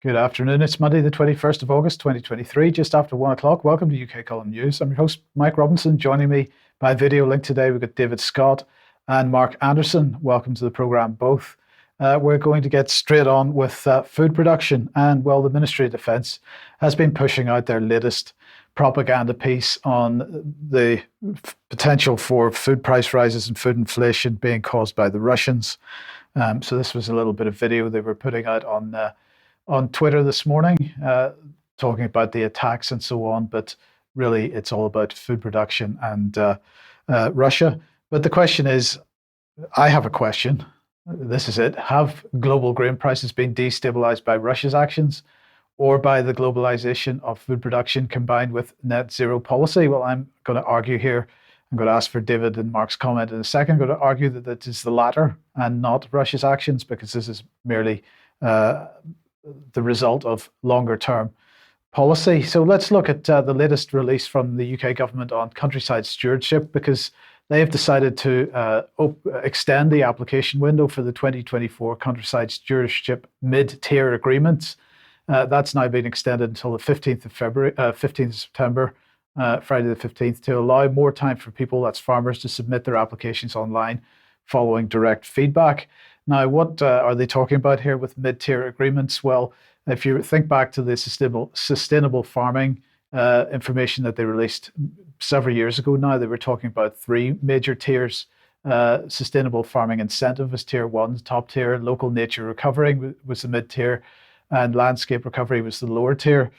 Good afternoon. It's Monday, the 21st of August, 2023, just after 1 o'clock. Welcome to UK Column News. I'm your host, Mike Robinson. Joining me by video link today, we've got David Scott and Mark Anderson. Welcome to the programme, both. We're going to get straight on with food production. And, well, the Ministry of Defence has been pushing out their latest propaganda piece on the potential for food price rises and food inflation being caused by the Russians. So this was a little bit of video they were putting out on Twitter this morning, talking about the attacks and so on, but really it's all about food production and Russia. But the question is, I have a question. This is it. Have global grain prices been destabilized by Russia's actions or by the globalization of food production combined with net zero policy? Well, I'm going to argue here. I'm going to ask for David and Mark's comment in a second. I'm going to argue that it is the latter and not Russia's actions, because this is merely the result of longer term policy. So let's look at the latest release from the UK government on countryside stewardship, because they have decided to extend the application window for the 2024 countryside stewardship mid-tier agreements. That's now been extended until the 15th of September, Friday the 15th, to allow more time for people, that's farmers, to submit their applications online following direct feedback. Now, what are they talking about here with mid-tier agreements? Well, if you think back to the sustainable farming information that they released several years ago now, they were talking about three major tiers. Sustainable farming incentive was tier one, top tier. Local nature recovery was the mid-tier, and landscape recovery was the lower tier.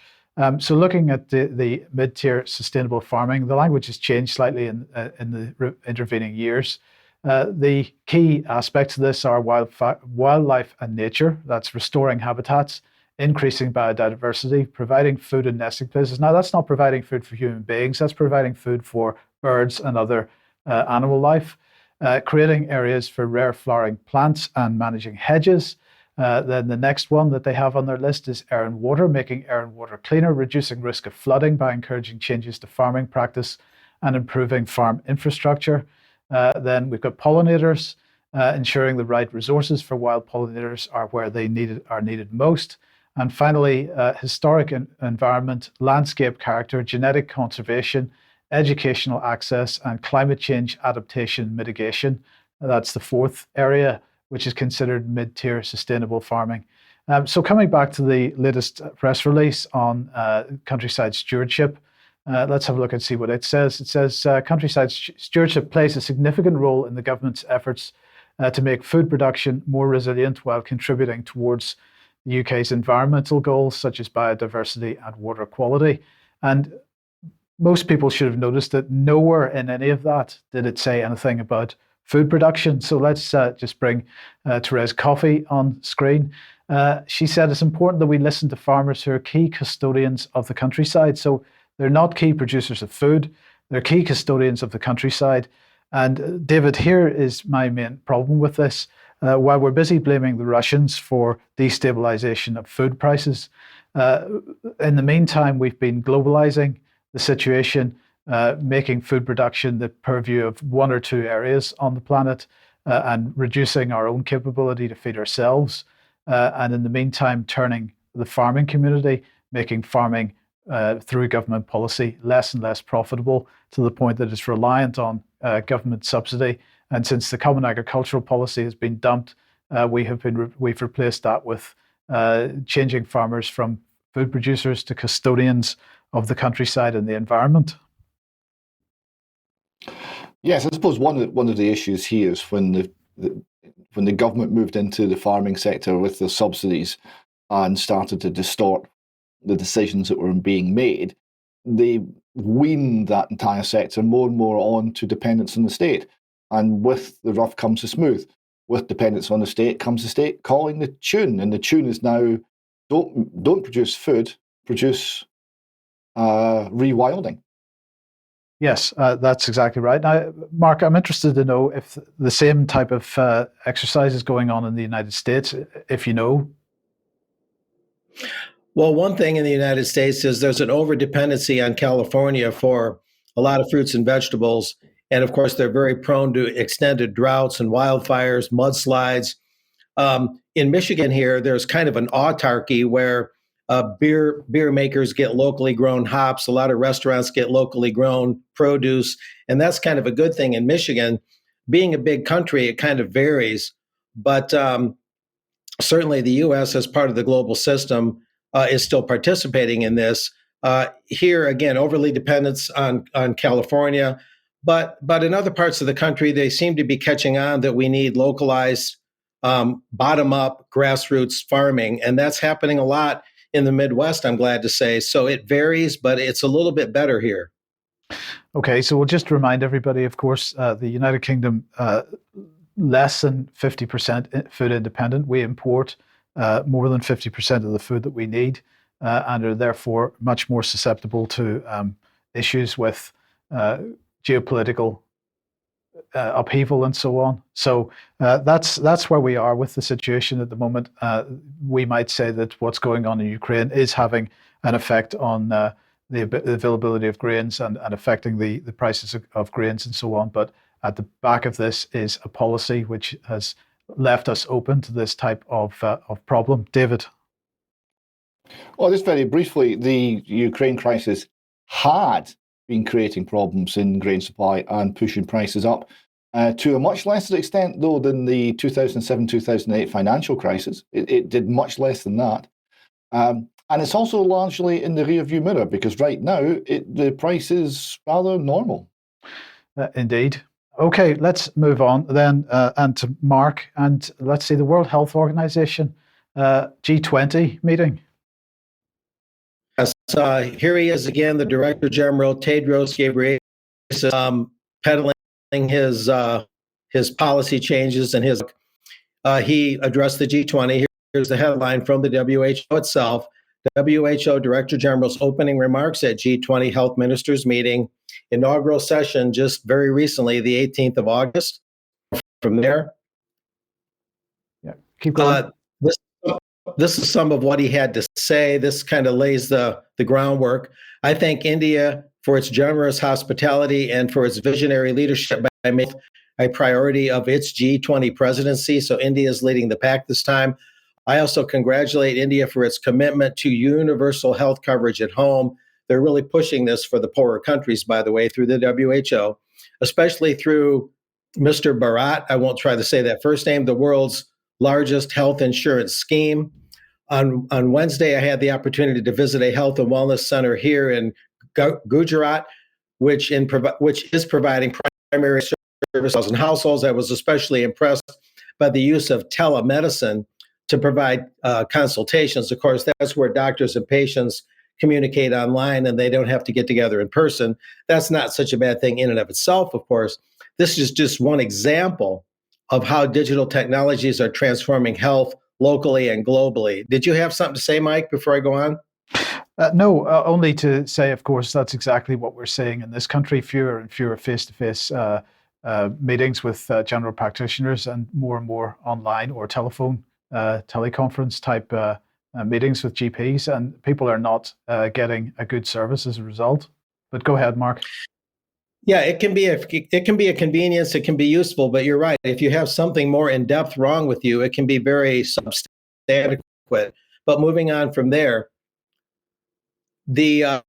So looking at the mid-tier sustainable farming, the language has changed slightly in the intervening years. The key aspects of this are wildlife and nature. That's restoring habitats, increasing biodiversity, providing food and nesting places. Now, that's not providing food for human beings. That's providing food for birds and other animal life. Creating areas for rare flowering plants and managing hedges. Then the next one that they have on their list is air and water, making air and water cleaner, reducing risk of flooding by encouraging changes to farming practice and improving farm infrastructure. Then we've got pollinators, ensuring the right resources for wild pollinators are where they are needed most. And finally, historic environment, landscape character, genetic conservation, educational access, and climate change adaptation mitigation. That's the fourth area, which is considered mid-tier sustainable farming. So coming back to the latest press release on countryside stewardship, let's have a look and see what it says. It says countryside stewardship plays a significant role in the government's efforts to make food production more resilient while contributing towards the UK's environmental goals, such as biodiversity and water quality. And most people should have noticed that nowhere in any of that did it say anything about food production. So let's just bring Therese Coffey on screen. She said it's important that we listen to farmers who are key custodians of the countryside. So they're not key producers of food, they're key custodians of the countryside. And David, here is my main problem with this. While we're busy blaming the Russians for destabilization of food prices, in the meantime, we've been globalizing the situation, making food production the purview of one or two areas on the planet, and reducing our own capability to feed ourselves. And in the meantime, turning the farming community, making farming through government policy less and less profitable, to the point that it's reliant on government subsidy. And since the Common Agricultural Policy has been dumped, we've replaced that with changing farmers from food producers to custodians of the countryside and the environment. Yes, I suppose one of the issues here is when the government moved into the farming sector with the subsidies and started to distort the decisions that were being made, they weaned that entire sector more and more on to dependence on the state. And with the rough comes the smooth. With dependence on the state comes the state calling the tune. And the tune is now, don't produce food, produce rewilding. Yes, that's exactly right. Now, Mark, I'm interested to know if the same type of exercise is going on in the United States, if you know. Well, one thing in the United States is there's an over-dependency on California for a lot of fruits and vegetables. And of course, they're very prone to extended droughts and wildfires, mudslides. In Michigan here, there's kind of an autarky where Beer makers get locally grown hops. A lot of restaurants get locally grown produce, and that's kind of a good thing in Michigan. Being a big country, it kind of varies, but certainly the U.S. as part of the global system is still participating in this. Here again, overly dependence on California, but in other parts of the country, they seem to be catching on that we need localized, bottom-up, grassroots farming, and that's happening a lot in the Midwest, I'm glad to say. So it varies, but it's a little bit better here. Okay, so we'll just remind everybody, of course, the United Kingdom, less than 50% food independent. We import more than 50% of the food that we need and are therefore much more susceptible to issues with geopolitical upheaval and so on. So that's where we are with the situation at the moment. We might say that what's going on in Ukraine is having an effect on the availability of grains and affecting the prices of grains and so on. But at the back of this is a policy which has left us open to this type of problem. David? Well, just very briefly, the Ukraine crisis had been creating problems in grain supply and pushing prices up to a much lesser extent, though, than the 2007-2008 financial crisis. It did much less than that. And it's also largely in the rearview mirror because right now the price is rather normal. Indeed. Okay, let's move on then and to Mark. And let's see, the World Health Organization G20 meeting. Yes, here he is again, the Director General, Tedros Ghebreyesus, peddling his policy changes and he addressed the G20. Here's the headline from the WHO itself. WHO Director General's opening remarks at G20 Health Ministers meeting, inaugural session just very recently, the 18th of August. From there, keep going. This is some of what he had to say. This kind of lays the groundwork. I thank India for its generous hospitality and for its visionary leadership by making a priority of its G20 presidency. So India is leading the pack this time. I also congratulate India for its commitment to universal health coverage at home. They're really pushing this for the poorer countries, by the way, through the WHO, especially through Mr. Bharat. I won't try to say that first name, the world's largest health insurance scheme. On Wednesday, I had the opportunity to visit a health and wellness center here in Gujarat, which is providing primary services in households. I was especially impressed by the use of telemedicine to provide consultations. Of course, that's where doctors and patients communicate online and they don't have to get together in person. That's not such a bad thing in and of itself, of course. This is just one example of how digital technologies are transforming health locally and globally. Did you have something to say, Mike, before I go on? No, only to say, of course, that's exactly what we're seeing in this country, fewer and fewer face-to-face meetings with general practitioners and more online or teleconference type meetings with GPs, and people are not getting a good service as a result. But go ahead, Mark. Yeah, it can be a convenience. It can be useful, but you're right. If you have something more in depth wrong with you, it can be very substantive. But moving on from there, the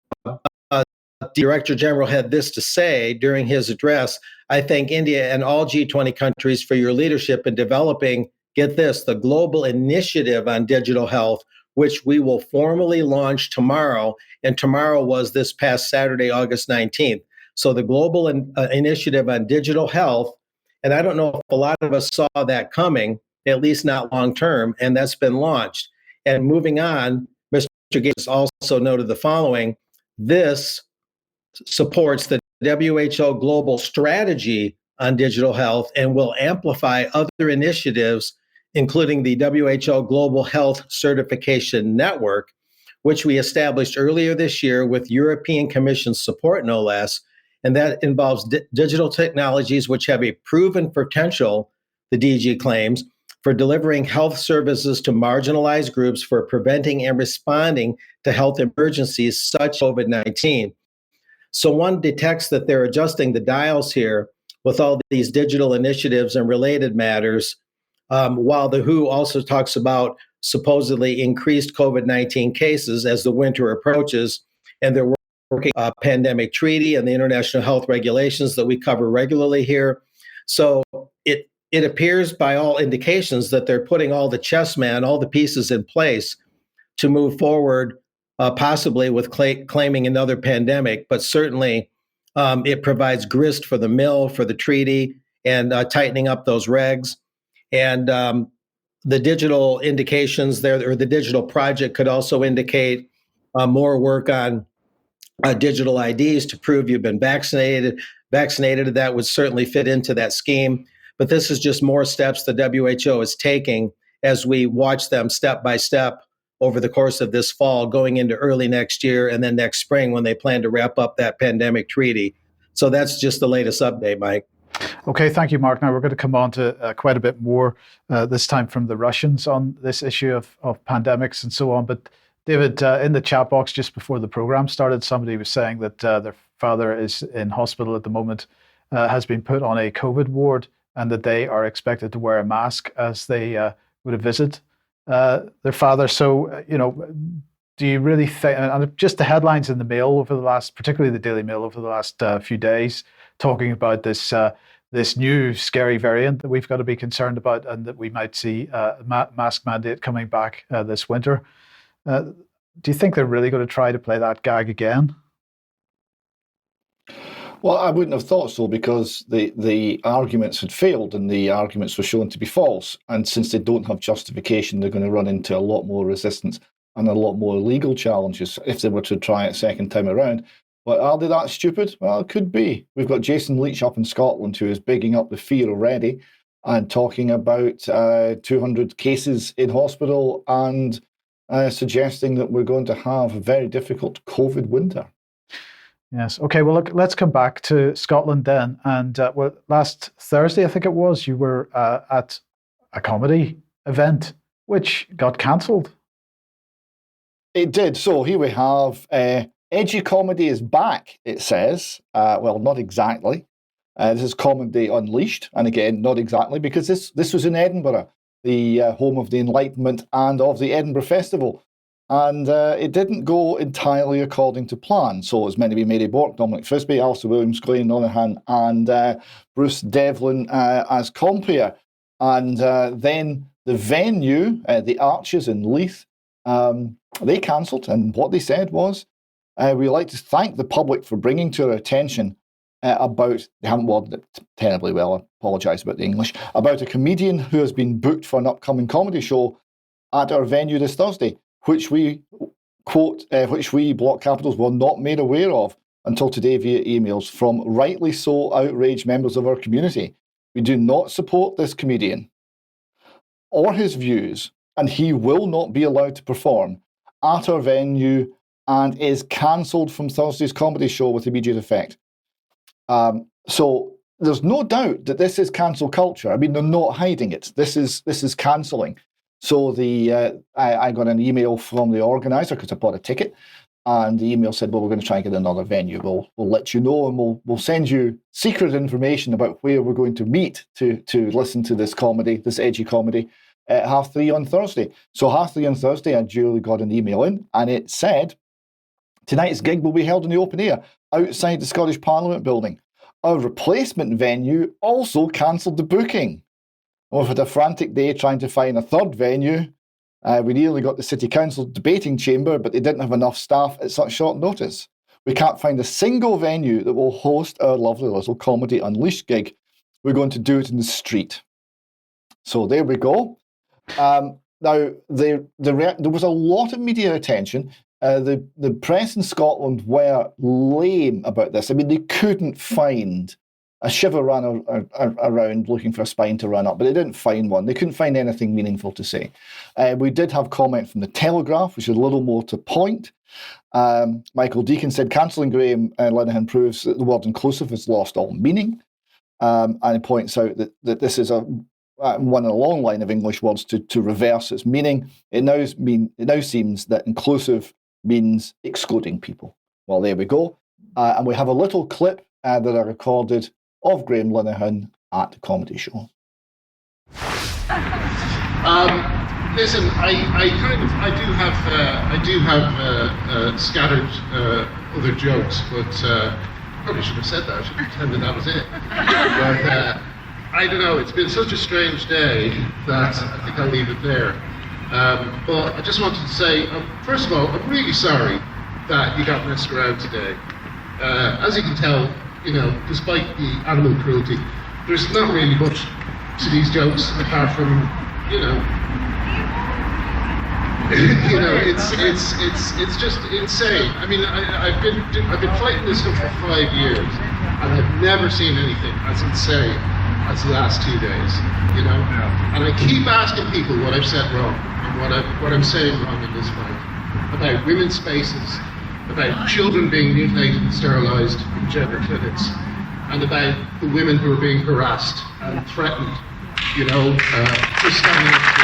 Director General had this to say during his address. I thank India and all G20 countries for your leadership in developing, get this, the Global Initiative on Digital Health, which we will formally launch tomorrow. And tomorrow was this past Saturday, August 19th. So the Global Initiative on Digital Health, and I don't know if a lot of us saw that coming, at least not long term, and that's been launched. And moving on, Mr. Gates also noted the following: this supports the WHO Global Strategy on Digital Health and will amplify other initiatives, including the WHO Global Health Certification Network, which we established earlier this year with European Commission support, no less. And that involves digital technologies which have a proven potential, the DG claims, for delivering health services to marginalized groups for preventing and responding to health emergencies such as COVID-19. So one detects that they're adjusting the dials here with all these digital initiatives and related matters, while the WHO also talks about supposedly increased COVID-19 cases as the winter approaches, and they're working a pandemic treaty and the international health regulations that we cover regularly here. So it appears by all indications that they're putting all the pieces in place to move forward, possibly with claiming another pandemic, but certainly it provides grist for the mill for the treaty and tightening up those regs. And the digital indications there, or the digital project, could also indicate more work on digital IDs to prove you've been vaccinated. That would certainly fit into that scheme. But this is just more steps the WHO is taking as we watch them step by step over the course of this fall, going into early next year, and then next spring when they plan to wrap up that pandemic treaty. So that's just the latest update, Mike. Okay, thank you, Mark. Now we're going to come on to quite a bit more this time from the Russians on this issue of pandemics and so on. But David, in the chat box just before the program started, somebody was saying that their father is in hospital at the moment, has been put on a COVID ward, and that they are expected to wear a mask as they would visit their father. So, do you really think, and just the headlines in the Mail over the last, particularly the Daily Mail over the last few days, talking about this new scary variant that we've got to be concerned about, and that we might see a mask mandate coming back this winter. Do you think they're really going to try to play that gag again? Well, I wouldn't have thought so, because the arguments had failed and the arguments were shown to be false. And since they don't have justification, they're going to run into a lot more resistance and a lot more legal challenges if they were to try it second time around. But are they that stupid? Well, it could be. We've got Jason Leach up in Scotland, who is bigging up the fear already and talking about 200 cases in hospital and suggesting that we're going to have a very difficult COVID winter. Yes. Okay. Well, look, let's come back to Scotland then. And last Thursday, I think it was, you were at a comedy event which got cancelled. It did. So here we have edgy comedy is back, it says. Well, not exactly. This is Comedy Unleashed. And again, not exactly, because this was in Edinburgh, the home of the Enlightenment and of the Edinburgh Festival. And it didn't go entirely according to plan. So it was meant to be Mary Bork, Dominic Frisby, Alistair Williams-Gray, Nonahan, and Bruce Devlin as compere. And then the venue, the Arches in Leith, they cancelled. And what they said was, we'd like to thank the public for bringing to our attention about, they haven't worded it terribly well, I apologise about the English, about a comedian who has been booked for an upcoming comedy show at our venue this Thursday, which we, quote, which we, block capitals, were not made aware of until today via emails from rightly so outraged members of our community. We do not support this comedian or his views, and he will not be allowed to perform at our venue and is cancelled from Thursday's comedy show with immediate effect. So there's no doubt that this is cancel culture. I mean, they're not hiding it. This is cancelling. So I got an email from the organizer because I bought a ticket, and the email said, well, we're going to try and get another venue. We'll let you know, and we'll send you secret information about where we're going to meet to listen to this comedy, this edgy comedy, at 3:30 on Thursday. So 3:30 on Thursday, I duly got an email in, and it said, tonight's gig will be held in the open air outside the Scottish Parliament building. Our replacement venue also cancelled the booking. We've had a frantic day trying to find a third venue. We nearly got the City Council debating chamber, but they didn't have enough staff at such short notice. We can't find a single venue that will host our lovely little Comedy Unleashed gig. We're going to do it in the street. So there we go. Now, there was a lot of media attention. The press in Scotland were lame about this. I mean, they couldn't find a shiver ran around looking for a spine to run up, but they didn't find one. They couldn't find anything meaningful to say. We did have comment from the Telegraph, which is a little more to point. Michael Deacon said, cancelling Graham Linehan proves that the word inclusive has lost all meaning. And he points out that this is one in a long line of English words to reverse its meaning. It now seems that inclusive means excluding people. Well, there we go. And we have a little clip that I recorded of Graham Linehan at the comedy show. Listen, I do have scattered other jokes, but probably should have said that. I should have pretended that was it. But I don't know. It's been such a strange day that I think I'll leave it there. But I just wanted to say, first of all, I'm really sorry that you got messed around today. As you can tell, despite the animal cruelty, there's not really much to these jokes apart from, it's just insane. I mean, I've been fighting this stuff for 5 years, and I've never seen anything as insane as the last 2 days. And I keep asking people what I've said wrong and what I'm saying wrong in this fight about women's spaces, about children being mutilated and sterilised in gender clinics, and about the women who are being harassed and threatened, for standing up to.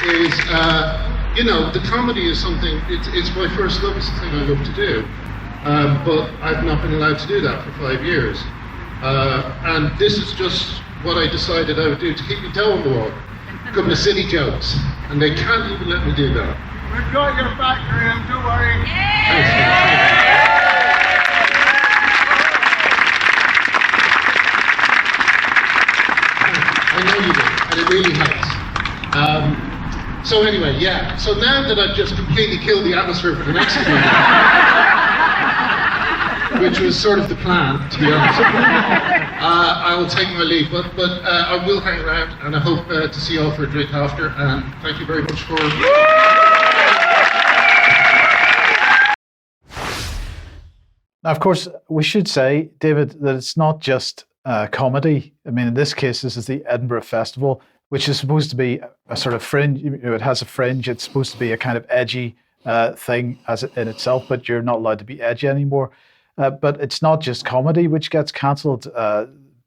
Is, the comedy is something, it's my first love, it's the thing I love to do. But I've not been allowed to do that for 5 years. And this is just what I decided I would do to keep me dough on the wall. A couple of silly jokes. And they can't even let me do that. We've got your back, Graham, don't worry. I know you do, and it really helps. So anyway, yeah. So now that I've just completely killed the atmosphere for the next comedian, which was sort of the plan, to be honest, I will take my leave. But I will hang around, and I hope to see you all for a drink after. And thank you very much for. Now, of course, we should say, David, that it's not just comedy. I mean, in this case, this is the Edinburgh Festival, which is supposed to be a sort of fringe. It has a fringe. It's supposed to be a kind of edgy thing in itself, but you're not allowed to be edgy anymore. But it's not just comedy which gets cancelled.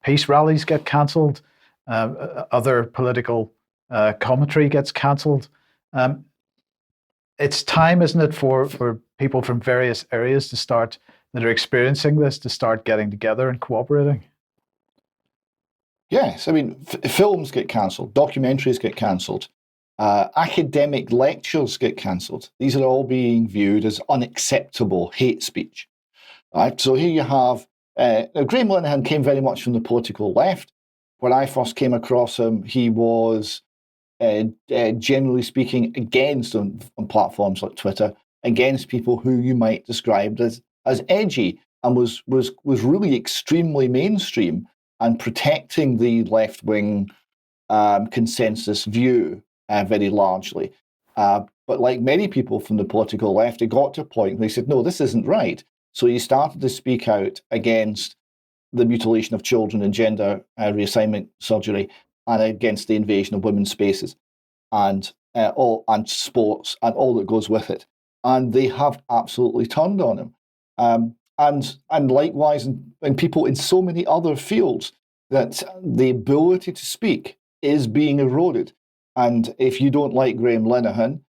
Peace rallies get cancelled. Other political commentary gets cancelled. It's time, isn't it, for people from various areas that are experiencing this to start getting together and cooperating? Yes, I mean, films get cancelled, documentaries get cancelled, academic lectures get cancelled. These are all being viewed as unacceptable hate speech. Right? So here you have, Graham Linehan came very much from the political left. When I first came across him, he was, generally speaking, against, on platforms like Twitter, against people who you might describe as edgy, and was really extremely mainstream and protecting the left-wing consensus view very largely. But like many people from the political left, it got to a point where he said, no, this isn't right. So he started to speak out against the mutilation of children and gender reassignment surgery, and against the invasion of women's spaces and sports and all that goes with it. And they have absolutely turned on him. And likewise, in people in so many other fields, that the ability to speak is being eroded. And if you don't like Graham Linehan,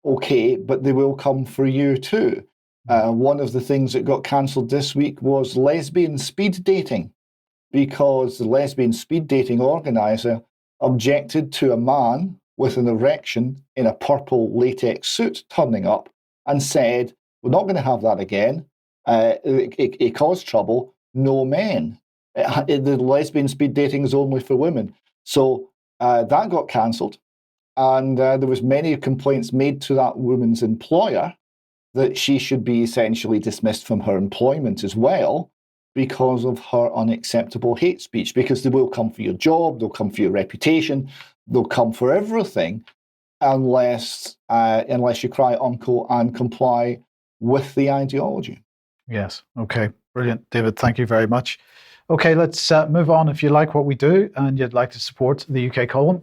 okay, but they will come for you too. One of the things that got cancelled this week was lesbian speed dating, because the lesbian speed dating organizer objected to a man with an erection in a purple latex suit turning up and said, we're not going to have that again. It caused trouble. No men. The lesbian speed dating is only for women. So that got cancelled. And there was many complaints made to that woman's employer that she should be essentially dismissed from her employment as well because of her unacceptable hate speech, because they will come for your job, they'll come for your reputation, they'll come for everything unless you cry uncle and comply with the ideology. Yes. Okay. Brilliant. David, thank you very much. Okay, let's move on. If you like what we do and you'd like to support the UK Column,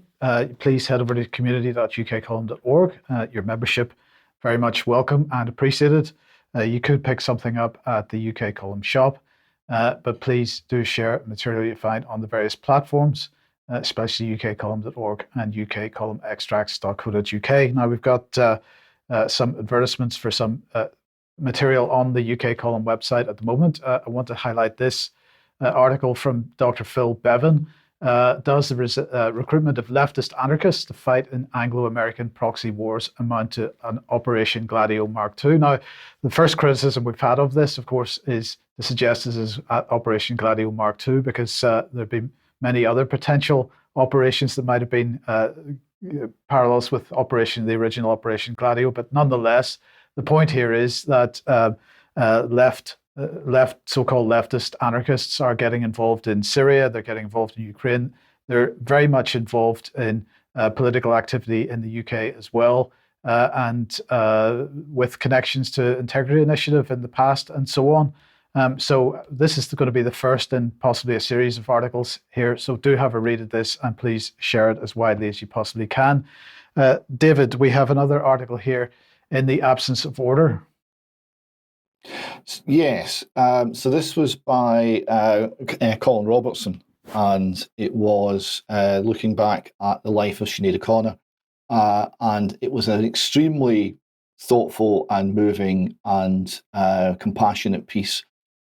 please head over to community.ukcolumn.org. Your membership, very much welcome and appreciated. You could pick something up at the UK Column shop, but please do share material you find on the various platforms, especially ukcolumn.org and ukcolumnextracts.co.uk. Now, we've got some advertisements for some material on the UK Column website at the moment. I want to highlight this article from Dr. Phil Bevan. Does the recruitment of leftist anarchists to fight in Anglo-American proxy wars amount to an Operation Gladio Mark II? Now, the first criticism we've had of this, of course, is to suggest this is Operation Gladio Mark II, because there have been many other potential operations that might have been parallels with the original Operation Gladio. But nonetheless, the point here is that so-called leftist anarchists are getting involved in Syria. They're getting involved in Ukraine. They're very much involved in political activity in the UK as well, and with connections to Integrity Initiative in the past and so on. So this is going to be the first in possibly a series of articles here. So do have a read of this, and please share it as widely as you possibly can. David, we have another article here, In the Absence of Order. Yes. So this was by Colin Robertson, and it was looking back at the life of Sinead O'Connor. And it was an extremely thoughtful and moving and compassionate piece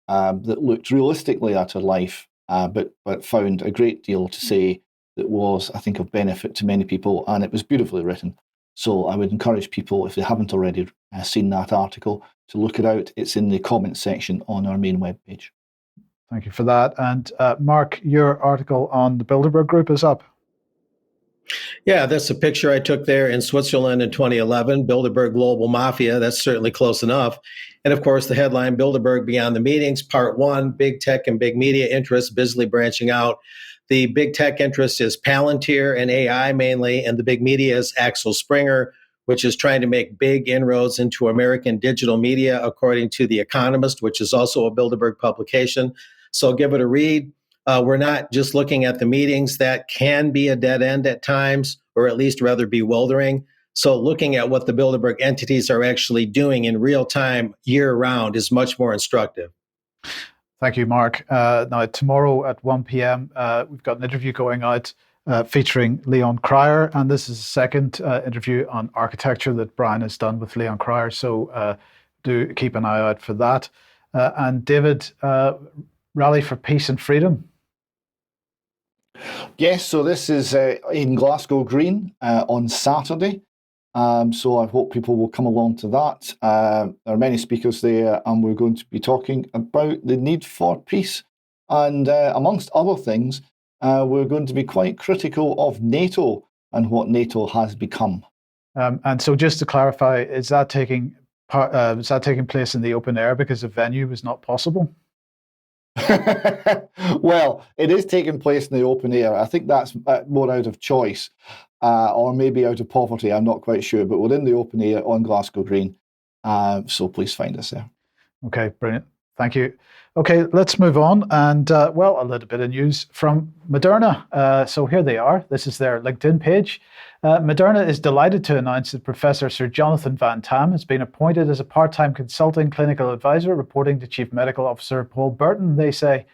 that looked realistically at her life, but found a great deal to say that was, I think, of benefit to many people, and it was beautifully written. So I would encourage people, if they haven't already seen that article, to look it out. It's in the comments section on our main webpage. Thank you for that. And Mark, your article on the Bilderberg Group is up. Yeah, that's a picture I took there in Switzerland in 2011, Bilderberg Global Mafia. That's certainly close enough. And of course, the headline, Bilderberg Beyond the Meetings, Part 1, Big Tech and Big Media Interests busily branching out. The big tech interest is Palantir and AI mainly, and the big media is Axel Springer, which is trying to make big inroads into American digital media, according to The Economist, which is also a Bilderberg publication. So give it a read. We're not just looking at the meetings. That can be a dead end at times, or at least rather bewildering. So looking at what the Bilderberg entities are actually doing in real time, year round, is much more instructive. Thank you, Mark. Now, tomorrow at 1 p.m., we've got an interview going out featuring Leon Cryer, and this is the second interview on architecture that Brian has done with Leon Cryer, so do keep an eye out for that. And David, Rally for Peace and Freedom. Yes, so this is in Glasgow Green on Saturday. So I hope people will come along to that. There are many speakers there, and we're going to be talking about the need for peace. And amongst other things, we're going to be quite critical of NATO and what NATO has become. And so just to clarify, is that taking place in the open air because a venue was not possible? Well, it is taking place in the open air. I think that's more out of choice. Or maybe out of poverty, I'm not quite sure, but we're in the open air on Glasgow Green, so please find us there. Okay, brilliant. Thank you. Okay, let's move on, and a little bit of news from Moderna. So here they are. This is their LinkedIn page. Moderna is delighted to announce that Professor Sir Jonathan Van Tam has been appointed as a part-time consulting clinical advisor, reporting to Chief Medical Officer Paul Burton. They say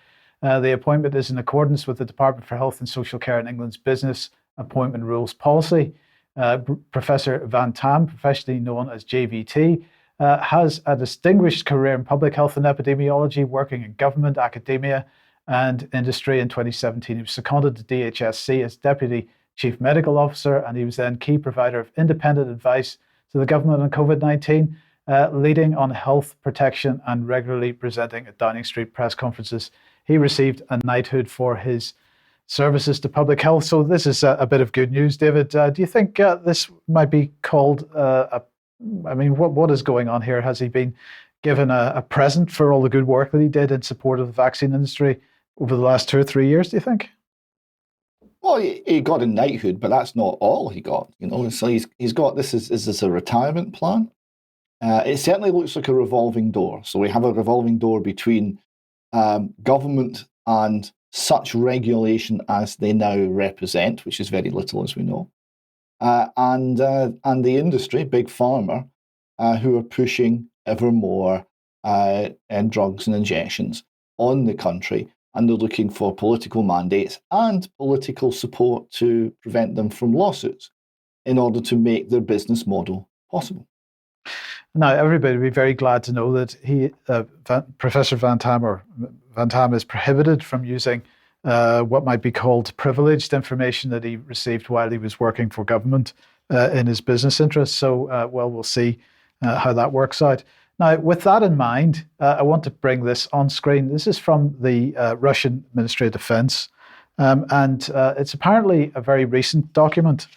the appointment is in accordance with the Department for Health and Social Care in England's business appointment rules policy. Professor Van Tam, professionally known as JVT, has a distinguished career in public health and epidemiology, working in government, academia, and industry. In 2017, he was seconded to DHSC as Deputy Chief Medical Officer, and he was then key provider of independent advice to the government on COVID-19, leading on health protection and regularly presenting at Downing Street press conferences. He received a knighthood for his services to public health. So this is a bit of good news, David. Do you think this might be called what is going on here? Has he been given a present for all the good work that he did in support of the vaccine industry over the last 2 or 3 years, do you think? Well, he got a knighthood, but that's not all he got. So he's got this. Is this a retirement plan? It certainly looks like a revolving door. So we have a revolving door between government and such regulation as they now represent, which is very little, as we know, and the industry, big pharma, who are pushing ever more drugs and injections on the country, and they're looking for political mandates and political support to prevent them from lawsuits in order to make their business model possible. Now, everybody would be very glad to know that Professor Van Tam is prohibited from using what might be called privileged information that he received while he was working for government in his business interests. So, we'll see how that works out. Now, with that in mind, I want to bring this on screen. This is from the Russian Ministry of Defense, and it's apparently a very recent document.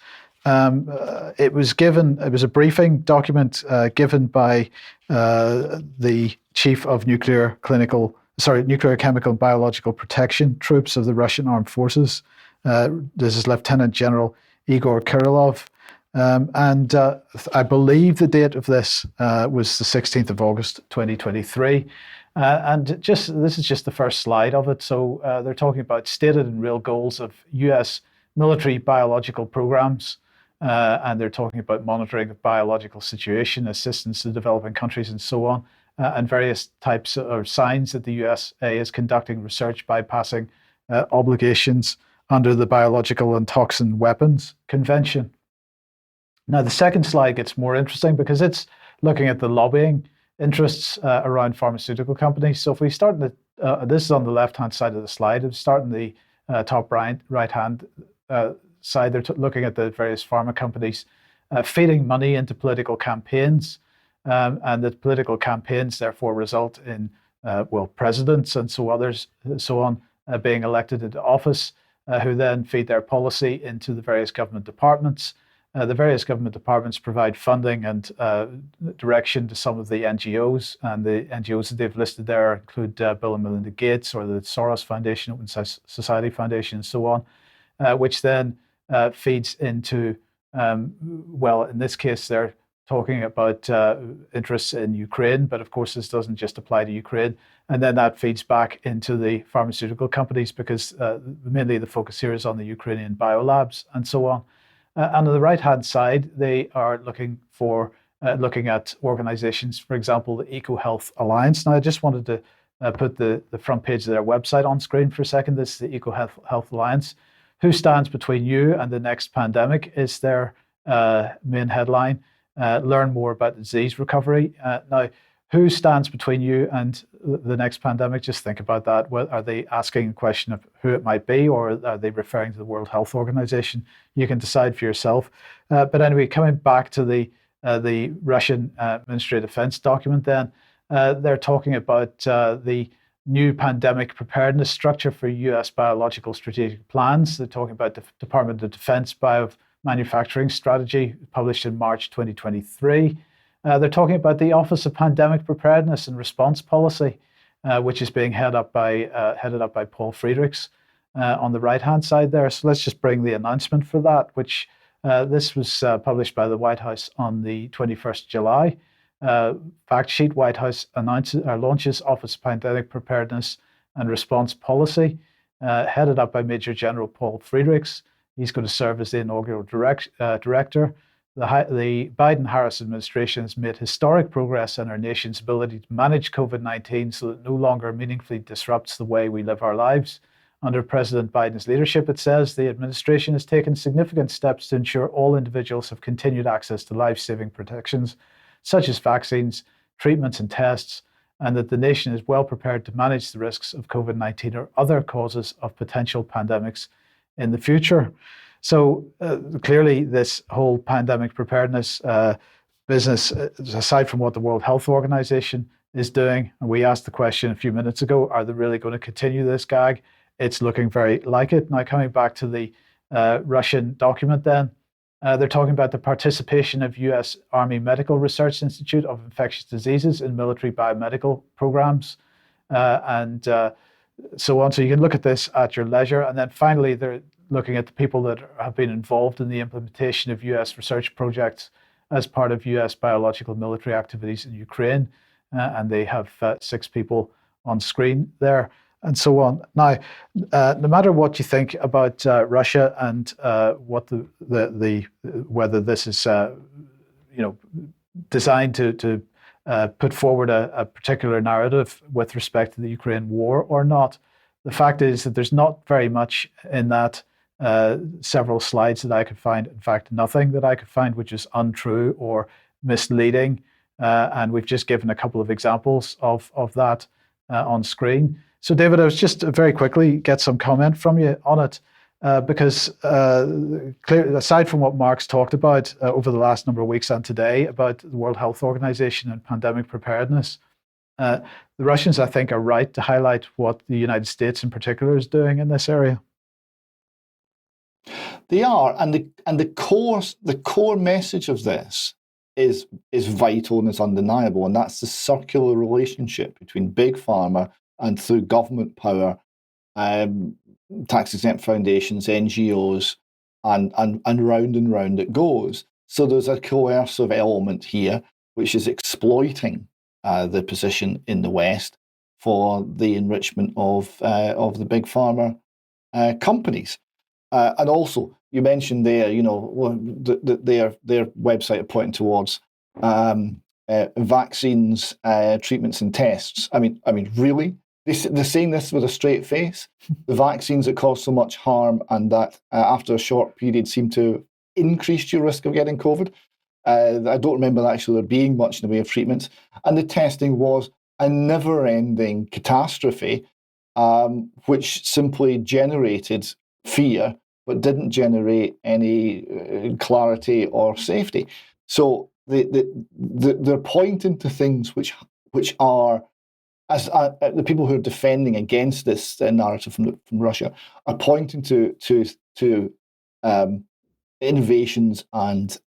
It was a briefing document given by the chief of nuclear, chemical, and biological protection troops of the Russian Armed Forces. This is Lieutenant General Igor Kirillov. And I believe the date of this was the 16th of August, 2023. And this is just the first slide of it. So they're talking about stated and real goals of US military biological programs. And they're talking about monitoring of biological situation, assistance to developing countries, and so on, and various types or signs that the USA is conducting research bypassing obligations under the Biological and Toxin Weapons Convention. Now, the second slide gets more interesting because it's looking at the lobbying interests around pharmaceutical companies. So if we start this is on the left-hand side of the slide. If we start in the top right-hand side, they're looking at the various pharma companies feeding money into political campaigns, and that political campaigns therefore result in presidents and so on being elected into office, who then feed their policy into the various government departments. The various government departments provide funding and direction to some of the NGOs, and the NGOs that they've listed there include Bill and Melinda Gates or the Soros Foundation, Open Society Foundation, and so on, which then feeds into, in this case, they're talking about interests in Ukraine, but of course this doesn't just apply to Ukraine. And then that feeds back into the pharmaceutical companies because mainly the focus here is on the Ukrainian biolabs and so on. And on the right-hand side, they are looking at organizations, for example, the EcoHealth Alliance. Now, I just wanted to put the front page of their website on screen for a second. This is the EcoHealth Alliance. Who stands between you and the next pandemic is their main headline. Learn more about disease recovery. Now, who stands between you and the next pandemic? Just think about that. Are they asking a question of who it might be, or are they referring to the World Health Organization? You can decide for yourself. But anyway, coming back to the Russian Ministry of Defense document, then they're talking about the new pandemic preparedness structure for U.S. biological strategic plans. They're talking about the Department of Defense Biomanufacturing Strategy, published in March 2023. They're talking about the Office of Pandemic Preparedness and Response Policy, which is being headed up by Paul Friedrichs on the right-hand side there. So let's just bring the announcement for that, which this was published by the White House on the 21st July. Fact sheet: White House launches Office of Pandemic Preparedness and Response Policy, headed up by Major General Paul Friedrichs. He's going to serve as the inaugural director. The Biden-Harris administration has made historic progress in our nation's ability to manage COVID-19 so that it no longer meaningfully disrupts the way we live our lives. Under President Biden's leadership, it says, the administration has taken significant steps to ensure all individuals have continued access to life-saving protections, such as vaccines, treatments, and tests, and that the nation is well prepared to manage the risks of COVID-19 or other causes of potential pandemics in the future. So clearly, this whole pandemic preparedness business, aside from what the World Health Organization is doing, and we asked the question a few minutes ago, are they really going to continue this gag? It's looking very like it. Now, coming back to the Russian document then, they're talking about the participation of U.S. Army Medical Research Institute of Infectious Diseases in military biomedical programs and so on. So you can look at this at your leisure. And then finally, they're looking at the people that have been involved in the implementation of U.S. research projects as part of U.S. biological military activities in Ukraine. And they have 6 people on screen there, and so on. Now, no matter what you think about Russia and what whether this is designed to put forward a particular narrative with respect to the Ukraine war or not, the fact is that there's not very much in that several slides that I could find. In fact, nothing that I could find which is untrue or misleading and we've just given a couple of examples of that on screen. So, David, I was just very quickly get some comment from you on it, because aside from what Mark's talked about over the last number of weeks and today about the World Health Organization and pandemic preparedness, the Russians, I think, are right to highlight what the United States in particular is doing in this area. They are, and the core message of this is vital and is undeniable, and that's the circular relationship between big pharma and through government power, tax-exempt foundations, NGOs, and round it goes. So there's a coercive element here, which is exploiting the position in the West for the enrichment of the big pharma companies. And also, you mentioned there, their website are pointing towards vaccines, treatments, and tests. I mean, really? They're saying this with a straight face. The vaccines that cause so much harm and that after a short period seem to increase your risk of getting COVID. I don't remember actually there being much in the way of treatments. And the testing was a never-ending catastrophe, which simply generated fear, but didn't generate any clarity or safety. So they're pointing to things which are, as the people who are defending against this narrative from Russia are pointing to innovations and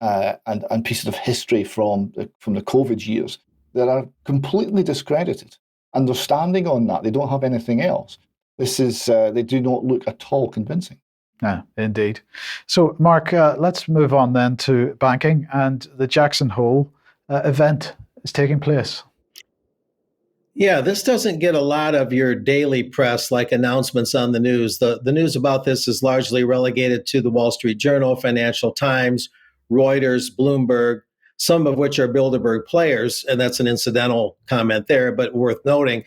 pieces of history from the COVID years that are completely discredited, and they're standing on that. They don't have anything else. This is they do not look at all convincing. Yeah, indeed. So, Mark, let's move on then to banking, and the Jackson Hole event is taking place. Yeah, this doesn't get a lot of your daily press like announcements on the news. The news about this is largely relegated to the Wall Street Journal, Financial Times, Reuters, Bloomberg, some of which are Bilderberg players, and that's an incidental comment there, but worth noting.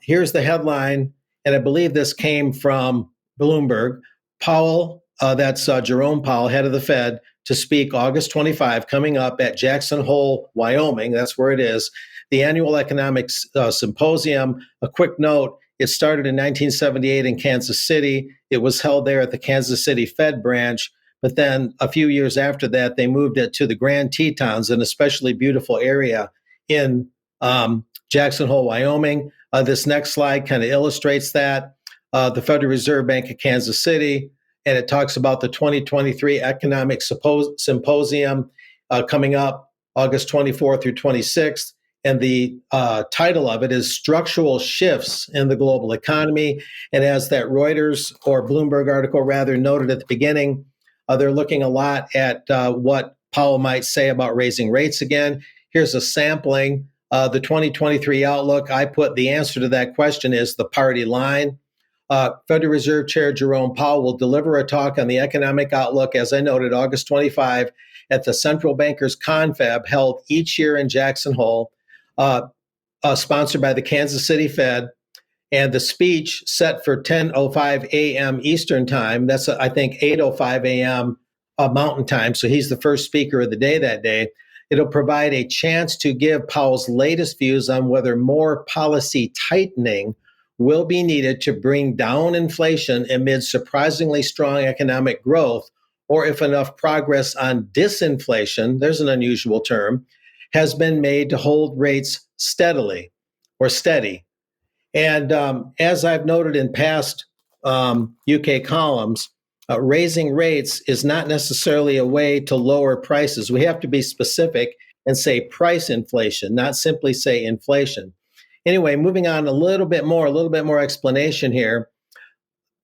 Here's the headline, and I believe this came from Bloomberg. Powell, that's Jerome Powell, head of the Fed, to speak August 25, coming up at Jackson Hole, Wyoming. That's where it is. The annual economics symposium. A quick note, it started in 1978 in Kansas City. It was held there at the Kansas City Fed branch. But then a few years after that, they moved it to the Grand Tetons, an especially beautiful area in Jackson Hole, Wyoming. This next slide kind of illustrates that. The Federal Reserve Bank of Kansas City, and it talks about the 2023 Economic Symposium coming up August 24 through 26th. And the title of it is Structural Shifts in the Global Economy. And as that Reuters or Bloomberg article rather noted at the beginning, they're looking a lot at what Powell might say about raising rates again. Here's a sampling. The 2023 outlook, I put the answer to that question is the party line. Federal Reserve Chair Jerome Powell will deliver a talk on the economic outlook, as I noted, August 25 at the Central Bankers Confab held each year in Jackson Hole, sponsored by the Kansas City Fed. And the speech set for 10:05 a.m. Eastern Time. That's, I think, 8:05 a.m. Mountain Time. So he's the first speaker of the day that day. It'll provide a chance to give Powell's latest views on whether more policy tightening will be needed to bring down inflation amid surprisingly strong economic growth, or if enough progress on disinflation, there's an unusual term, has been made to hold rates steadily or steady. And as I've noted in past UK columns, raising rates is not necessarily a way to lower prices. We have to be specific and say price inflation, not simply say inflation. Anyway, moving on a little bit more explanation here.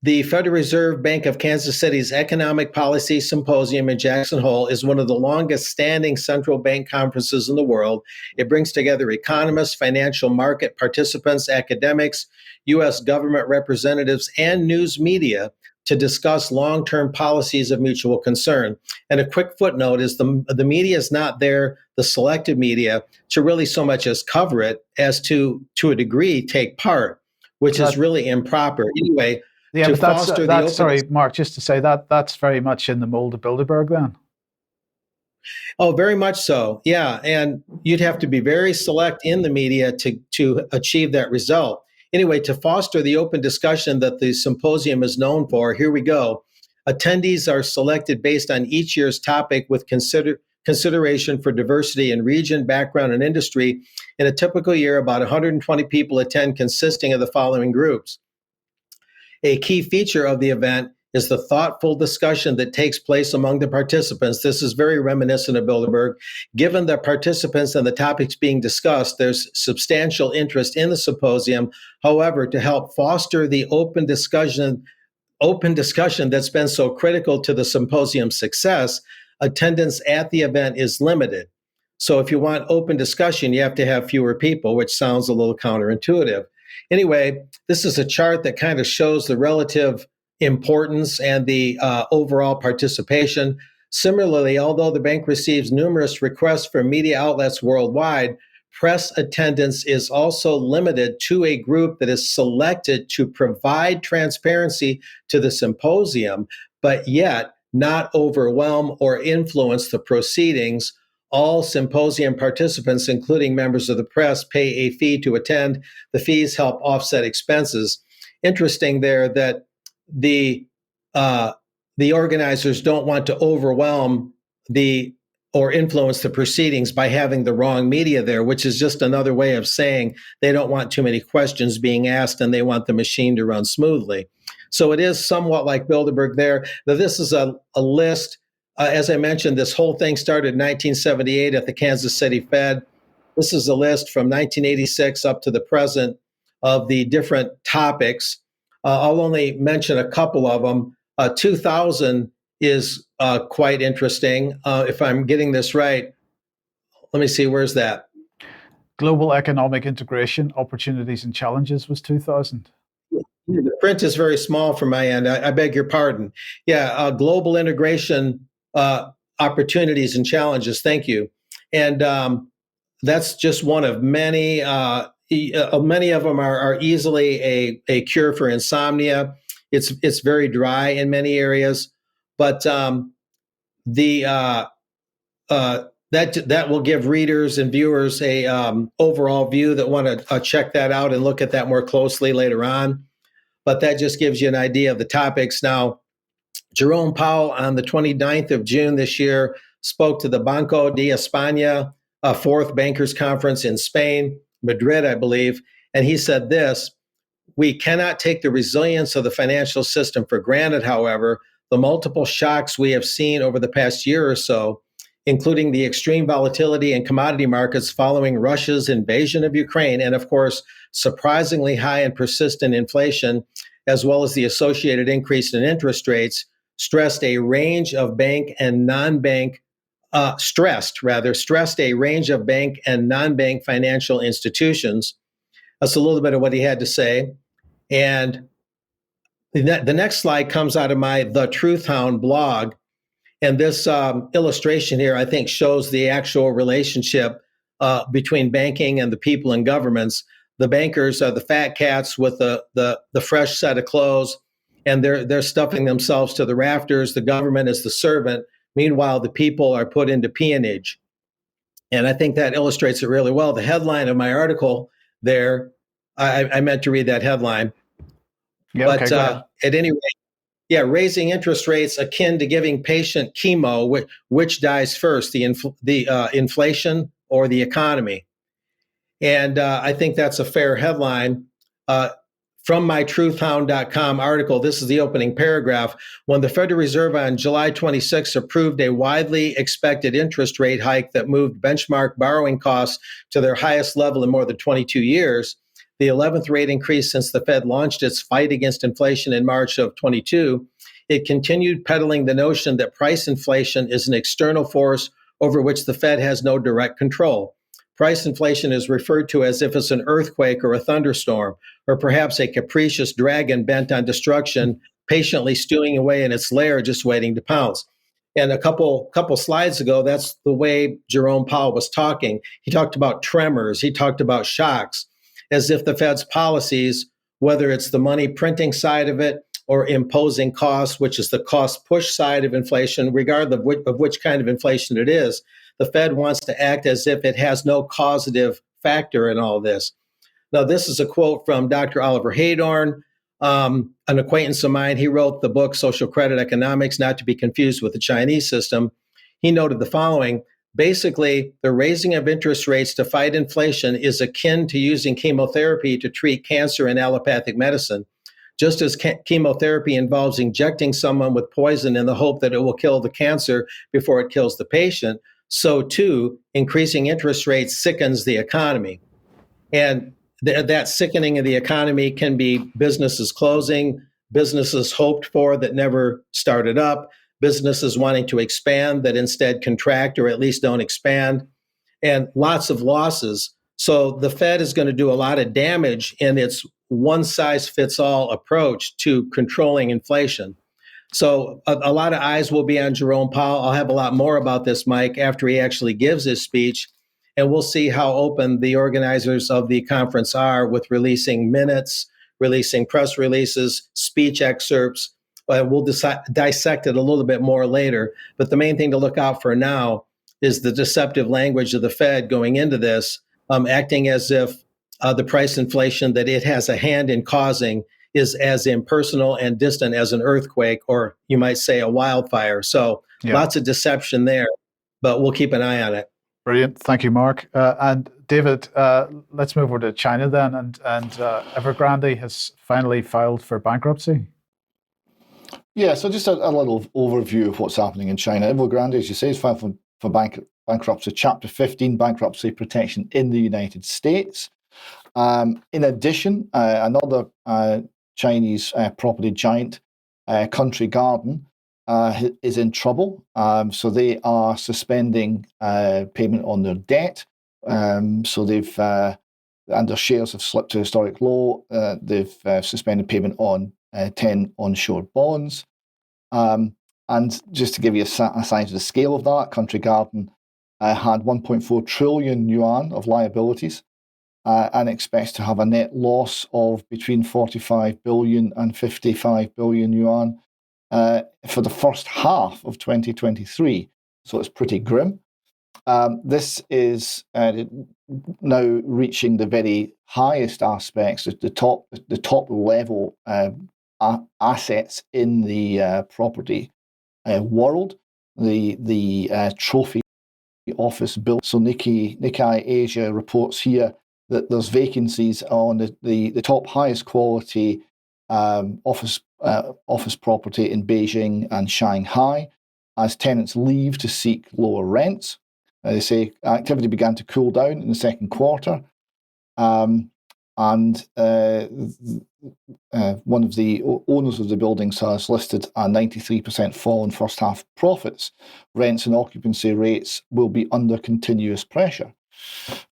The Federal Reserve Bank of Kansas City's Economic Policy Symposium in Jackson Hole is one of the longest standing central bank conferences in the world. It brings together economists, financial market participants, academics, U.S. government representatives, and news media to discuss long-term policies of mutual concern. And a quick footnote is the media is not there, the selected media, to really so much as cover it as to a degree, take part, which is really improper. Anyway, yeah, but that's sorry, Mark, just to say that's very much in the mold of Bilderberg then. Oh, very much so. Yeah. And you'd have to be very select in the media to achieve that result. Anyway, to foster the open discussion that the symposium is known for, here we go. Attendees are selected based on each year's topic with consideration for diversity in region, background, and industry. In a typical year, about 120 people attend, consisting of the following groups. A key feature of the event is the thoughtful discussion that takes place among the participants. This is very reminiscent of Bilderberg. Given the participants and the topics being discussed, there's substantial interest in the symposium. However, to help foster the open discussion that's been so critical to the symposium's success, attendance at the event is limited. So if you want open discussion, you have to have fewer people, which sounds a little counterintuitive. Anyway, this is a chart that kind of shows the relative importance and the overall participation. Similarly, although the bank receives numerous requests from media outlets worldwide, press attendance is also limited to a group that is selected to provide transparency to the symposium, but yet not overwhelm or influence the proceedings. All symposium participants, including members of the press, pay a fee to attend. The fees help offset expenses. Interesting there that the organizers don't want to overwhelm or influence the proceedings by having the wrong media there, which is just another way of saying they don't want too many questions being asked and they want the machine to run smoothly. So it is somewhat like Bilderberg there. Now, this is a list. As I mentioned, this whole thing started in 1978 at the Kansas City Fed. This is a list from 1986 up to the present of the different topics. I'll only mention a couple of them. 2000 is quite interesting. If I'm getting this right, let me see, where's that? Global economic integration, opportunities and challenges was 2000. The print is very small from my end. I beg your pardon. Yeah, global integration, opportunities and challenges. Thank you. And that's just one of many. Many of them are easily a cure for insomnia. It's very dry in many areas, but that will give readers and viewers a overall view that want to check that out and look at that more closely later on. But that just gives you an idea of the topics. Now, Jerome Powell on the 29th of June this year spoke to the Banco de España, a fourth bankers conference in Spain, Madrid, I believe. And he said this: we cannot take the resilience of the financial system for granted, however. The multiple shocks we have seen over the past year or so, including the extreme volatility in commodity markets following Russia's invasion of Ukraine, and of course, surprisingly high and persistent inflation, as well as the associated increase in interest rates, stressed a range of bank and non-bank stressed a range of bank and non-bank financial institutions. That's a little bit of what he had to say. And the next slide comes out of my The Truth Hound blog. And this illustration here, I think, shows the actual relationship between banking and the people and governments. The bankers are the fat cats with the fresh set of clothes, and they're stuffing themselves to the rafters. The government is the servant. Meanwhile, the people are put into peonage. And I think that illustrates it really well. The headline of my article there, I meant to read that headline. Yeah, but okay, at any rate, yeah, raising interest rates akin to giving patient chemo, which dies first, the inflation or the economy? And I think that's a fair headline. From my truthhound.com article, this is the opening paragraph. When the Federal Reserve on July 26 approved a widely expected interest rate hike that moved benchmark borrowing costs to their highest level in more than 22 years, the 11th rate increase since the Fed launched its fight against inflation in March of 22, it continued peddling the notion that price inflation is an external force over which the Fed has no direct control. Price inflation is referred to as if it's an earthquake or a thunderstorm, or perhaps a capricious dragon bent on destruction, patiently stewing away in its lair, just waiting to pounce. And a couple slides ago, that's the way Jerome Powell was talking. He talked about tremors. He talked about shocks, as if the Fed's policies, whether it's the money printing side of it or imposing costs, which is the cost push side of inflation, regardless of which kind of inflation it is. The Fed wants to act as if it has no causative factor in all this. Now, this is a quote from Dr. Oliver Haydorn, an acquaintance of mine. He wrote the book Social Credit Economics, not to be confused with the Chinese system. He noted the following: basically, the raising of interest rates to fight inflation is akin to using chemotherapy to treat cancer in allopathic medicine. Just as chemotherapy involves injecting someone with poison in the hope that it will kill the cancer before it kills the patient, so too, increasing interest rates sickens the economy. And that sickening of the economy can be businesses closing, businesses hoped for that never started up, businesses wanting to expand that instead contract or at least don't expand, and lots of losses. So the Fed is going to do a lot of damage in its one-size-fits-all approach to controlling inflation. So a lot of eyes will be on Jerome Powell. I'll have a lot more about this, Mike, after he actually gives his speech. And we'll see how open the organizers of the conference are with releasing minutes, releasing press releases, speech excerpts. We'll dissect it a little bit more later. But the main thing to look out for now is the deceptive language of the Fed going into this, acting as if the price inflation that it has a hand in causing is as impersonal and distant as an earthquake, or you might say a wildfire. So lots of deception there, but we'll keep an eye on it. Brilliant. Thank you, Mark. And David, let's move over to China then. And Evergrande has finally filed for bankruptcy. Yeah, so just a little overview of what's happening in China. Evergrande, as you say, is filed for bankruptcy, Chapter 15 bankruptcy protection in the United States. In addition, another Chinese property giant, Country Garden, is in trouble. So they are suspending payment on their debt. So they've, and their shares have slipped to historic low. They've suspended payment on 10 onshore bonds. And just to give you a size of the scale of that, Country Garden had 1.4 trillion yuan of liabilities and expects to have a net loss of between 45 billion and 55 billion yuan for the first half of 2023. So it's pretty grim. This is now reaching the very highest aspects, the top level assets in the property world. The trophy office built. So Nikkei Asia reports here that there's vacancies on the top highest quality office property in Beijing and Shanghai as tenants leave to seek lower rents. They say activity began to cool down in the second quarter. And one of the owners of the buildings has listed a 93% fall in first half profits. Rents and occupancy rates will be under continuous pressure.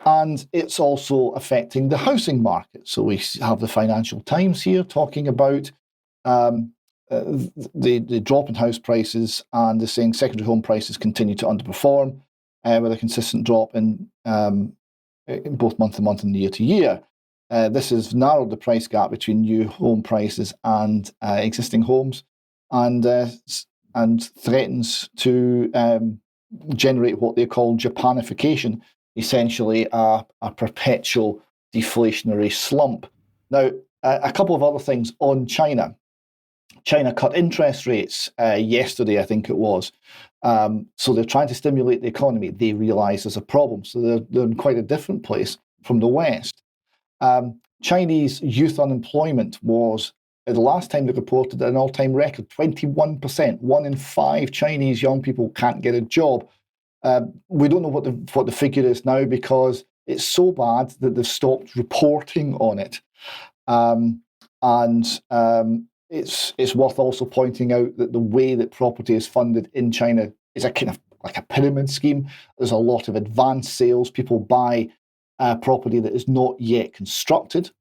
And it's also affecting the housing market. So we have the Financial Times here talking about the drop in house prices, and they're saying secondary home prices continue to underperform with a consistent drop in both month to month and year to year. This has narrowed the price gap between new home prices and existing homes, and threatens to generate what they call Japanification, essentially a perpetual deflationary slump. Now, a couple of other things on China. China cut interest rates yesterday, I think it was. So they're trying to stimulate the economy. They realize there's a problem. So they're in quite a different place from the West. Chinese youth unemployment was, the last time they reported, an all-time record, 21%. 1 in 5 Chinese young people can't get a job. We don't know what the figure is now because it's so bad that they've stopped reporting on it. It's worth also pointing out that the way that property is funded in China is a kind of like a pyramid scheme. There's a lot of advanced sales. People buy property that is not yet constructed,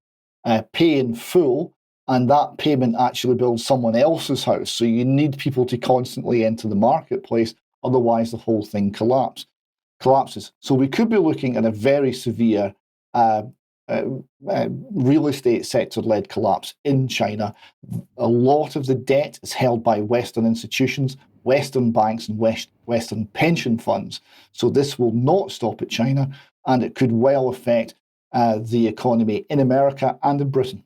pay in full, and that payment actually builds someone else's house. So you need people to constantly enter the marketplace, otherwise the whole thing collapses. So we could be looking at a very severe real estate sector-led collapse in China. A lot of the debt is held by Western institutions, Western banks and Western pension funds. So this will not stop at China, and it could well affect the economy in America and in Britain.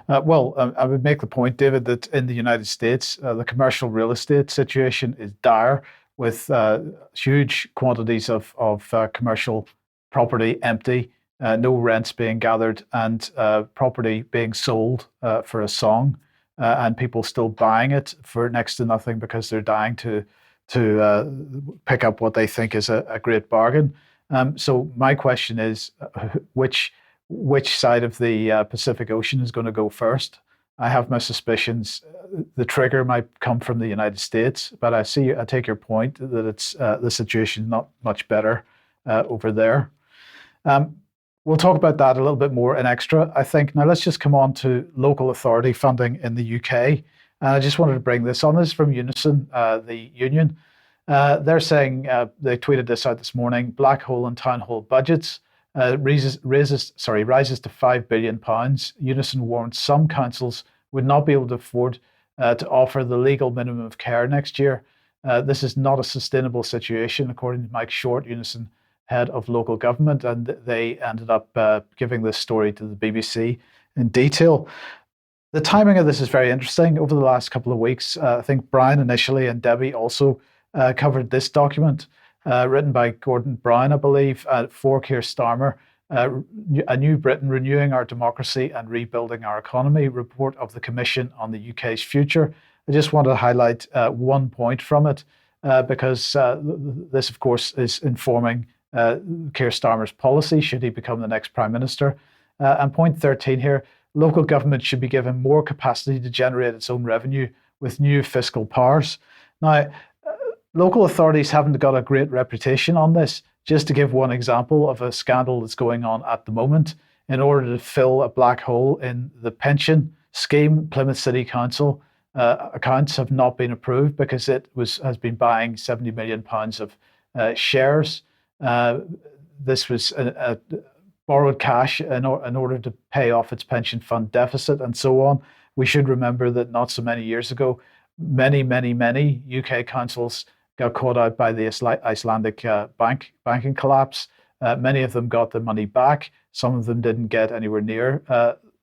I would make the point, David, that in the United States, the commercial real estate situation is dire, with huge quantities of commercial property empty, no rents being gathered, and property being sold for a song, and people still buying it for next to nothing because they're dying to pick up what they think is a great bargain. So my question is, which side of the Pacific Ocean is going to go first? I have my suspicions the trigger might come from the United States, but I take your point that it's the situation is not much better over there. We'll talk about that a little bit more in extra, I think. Now let's just come on to local authority funding in the UK. And I just wanted to bring this on. This is from Unison, the union. They're saying, they tweeted this out this morning, black hole and town hall budgets rises to £5 billion. Unison warns some councils would not be able to afford to offer the legal minimum of care next year. This is not a sustainable situation, according to Mike Short, Unison head of local government, and they ended up giving this story to the BBC in detail. The timing of this is very interesting. Over the last couple of weeks, I think Brian initially and Debbie also covered this document written by Gordon Brown, I believe, for Keir Starmer, A New Britain, Renewing Our Democracy and Rebuilding Our Economy, report of the Commission on the UK's Future. I just want to highlight one point from it because this, of course, is informing Keir Starmer's policy should he become the next Prime Minister. And point 13 here, local government should be given more capacity to generate its own revenue with new fiscal powers. Now, local authorities haven't got a great reputation on this. Just to give one example of a scandal that's going on at the moment, in order to fill a black hole in the pension scheme, Plymouth City Council accounts have not been approved because it has been buying £70 million of shares. This was borrowed cash in order to pay off its pension fund deficit and so on. We should remember that not so many years ago, many UK councils got caught out by the Icelandic banking collapse. Many of them got their money back. Some of them didn't get anywhere near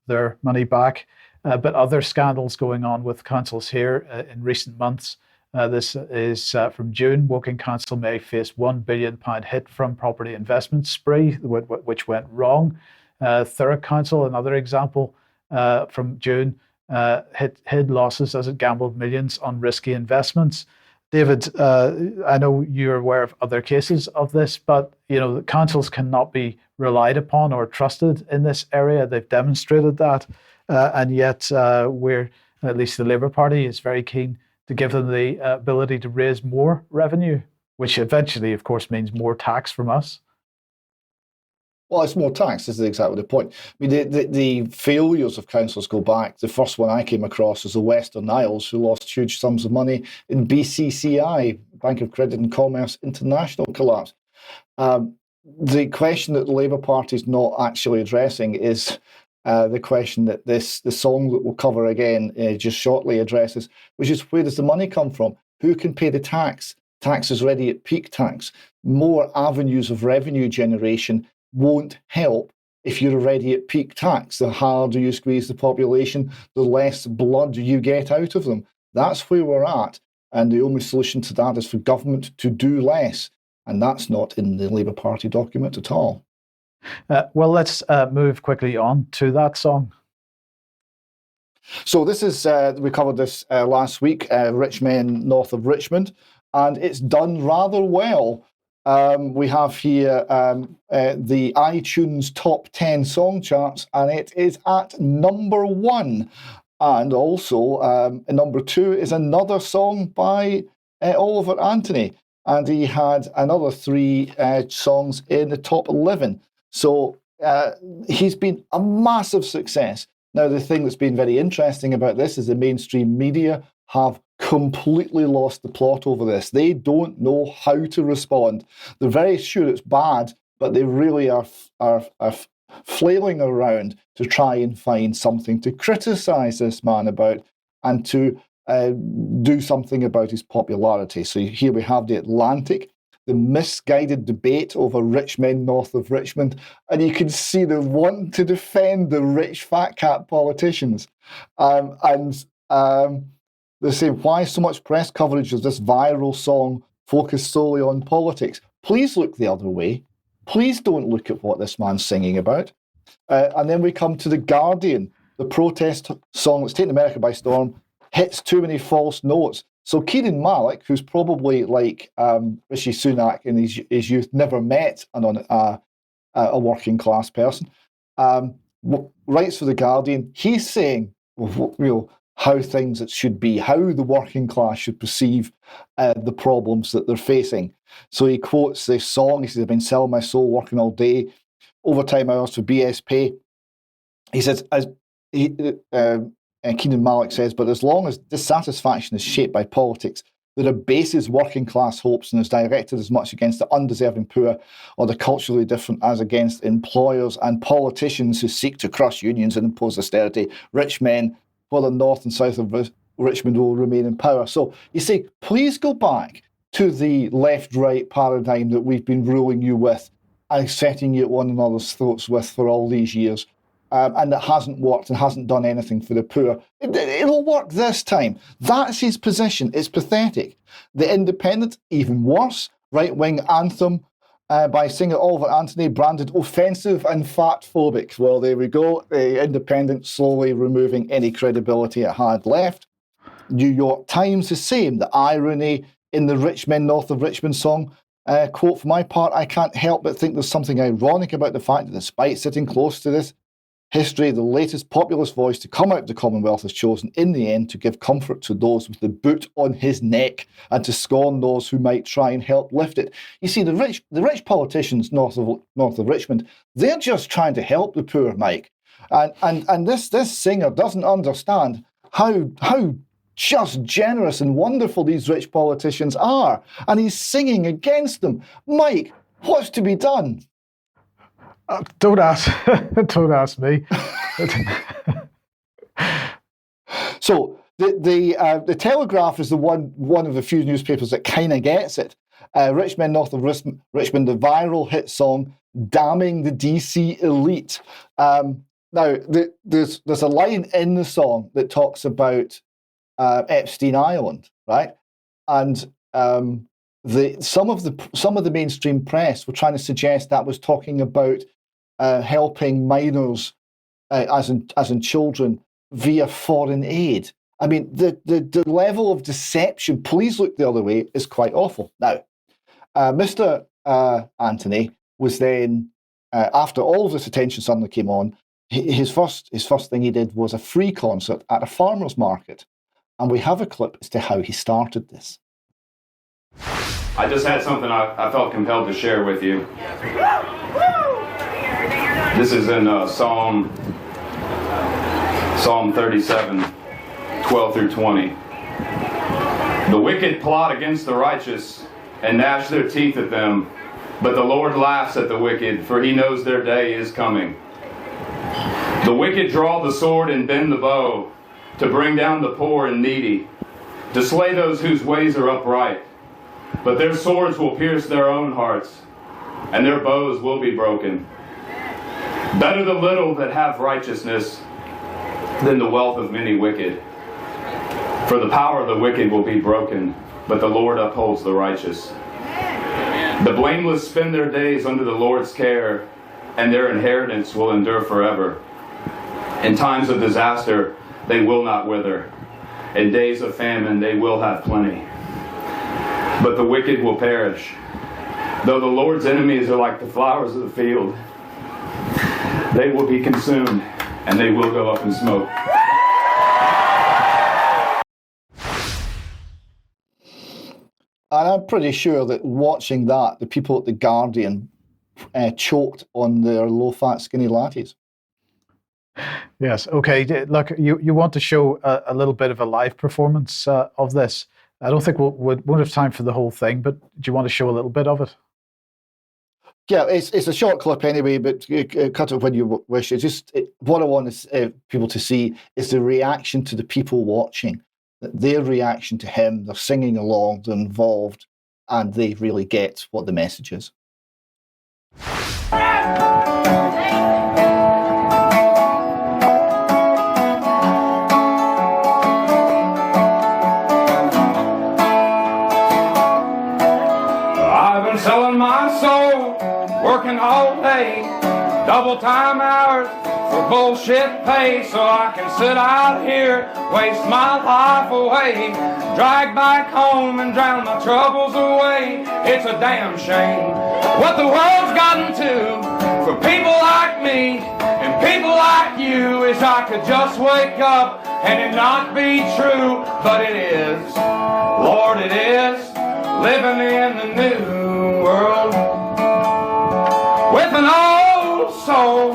their money back. But other scandals going on with councils here in recent months. This is from June. Woking Council may face £1 billion hit from property investment spree, which went wrong. Thurrock Council, another example from June, hid losses as it gambled millions on risky investments. David, I know you're aware of other cases of this, but the councils cannot be relied upon or trusted in this area. They've demonstrated that, and yet at least the Labour Party is very keen to give them the ability to raise more revenue, which eventually, of course, means more tax from us. Well, it's more tax. This is exactly the point. I mean, the failures of councils go back. The first one I came across was the Western Isles, who lost huge sums of money in BCCI, Bank of Credit and Commerce International collapse. The question that the Labour Party is not actually addressing is the question that the song that we'll cover again just shortly addresses, which is, where does the money come from? Who can pay the tax? Tax is already at peak tax. More avenues of revenue generation won't help if you're already at peak tax. The harder you squeeze the population, the less blood you get out of them. That's where we're at. And the only solution to that is for government to do less. And that's not in the Labour Party document at all. Well, let's move quickly on to that song. So this is, we covered this last week, Rich Men North of Richmond, and it's done rather well. We have here the iTunes top 10 song charts, and it is at number 1. And also, number 2 is another song by Oliver Anthony, and he had another 3 songs in the top 11. So he's been a massive success. Now, the thing that's been very interesting about this is the mainstream media have completely lost the plot over this. They don't know how to respond. They're very sure it's bad, but they really are flailing around to try and find something to criticize this man about and to do something about his popularity. So here we have the Atlantic, the misguided debate over rich men north of Richmond, and you can see the want to defend the rich fat cat politicians. They're saying, why so much press coverage of this viral song focused solely on politics? Please look the other way. Please don't look at what this man's singing about. And then we come to The Guardian, the protest song that's taken America by storm, hits too many false notes. So Keenan Malik, who's probably like Rishi Sunak in his youth, never met a working class person, writes for The Guardian. He's saying, how things it should be, how the working class should perceive the problems that they're facing. So he quotes this song. He says, I've been selling my soul, working all day, overtime hours for BSP. He says, Keenan Malik says, but as long as dissatisfaction is shaped by politics that abases working class hopes and is directed as much against the undeserving poor or the culturally different as against employers and politicians who seek to crush unions and impose austerity, rich men, whether north and south of Richmond, will remain in power. So you say, please go back to the left-right paradigm that we've been ruling you with and setting you at one another's throats with for all these years. And it hasn't worked and hasn't done anything for the poor. It'll work this time. That's his position. It's pathetic. The Independent, even worse, right-wing anthem by singer Oliver Anthony, branded offensive and fat-phobic. Well, there we go. The Independent slowly removing any credibility it had left. New York Times, the same. The irony in the rich men north of Richmond song. Quote, for my part, I can't help but think there's something ironic about the fact that despite sitting close to this history, the latest populist voice to come out of the Commonwealth has chosen in the end to give comfort to those with the boot on his neck and to scorn those who might try and help lift it. You see, the rich politicians north of Richmond, they're just trying to help the poor, Mike. And this singer doesn't understand how just generous and wonderful these rich politicians are. And he's singing against them. Mike, what's to be done? Don't ask me. So the Telegraph is the one of the few newspapers that kind of gets it. Rich Men North of Richmond, the viral hit song damning the DC elite. Now there's a line in the song that talks about Epstein Island, right? And some of the mainstream press were trying to suggest that was talking about helping minors, as in children, via foreign aid. I mean, the level of deception, please look the other way, is quite awful. Now, Mr. Anthony was then, after all of this attention suddenly came on, his first thing he did was a free concert at a farmer's market. And we have a clip as to how he started this. I just had something I felt compelled to share with you. This is in Psalm 37, 12 through 20. The wicked plot against the righteous and gnash their teeth at them, but the Lord laughs at the wicked, for he knows their day is coming. The wicked draw the sword and bend the bow, to bring down the poor and needy, to slay those whose ways are upright. But their swords will pierce their own hearts, and their bows will be broken. Better the little that have righteousness than the wealth of many wicked. For the power of the wicked will be broken, but the Lord upholds the righteous. The blameless spend their days under the Lord's care, and their inheritance will endure forever. In times of disaster, they will not wither. In days of famine, they will have plenty. But the wicked will perish. Though the Lord's enemies are like the flowers of the field, they will be consumed, and they will go up in smoke. And I'm pretty sure that watching that, the people at The Guardian choked on their low-fat, skinny lattes. Yes. Okay. Look, you want to show a little bit of a live performance of this. I don't think we won't have time for the whole thing, but do you want to show a little bit of it? Yeah, it's a short clip anyway, but cut it when you wish. What I want people to see is the reaction to the people watching, their reaction to him. They're singing along, they're involved, and they really get what the message is. I've been selling my soul, working all day, double time hours for bullshit pay, so I can sit out here, waste my life away, drag back home and drown my troubles away. It's a damn shame what the world's gotten to for people like me and people like you. Wish I could just wake up and it not be true, but it is, Lord, it is, living in the new world with an old soul.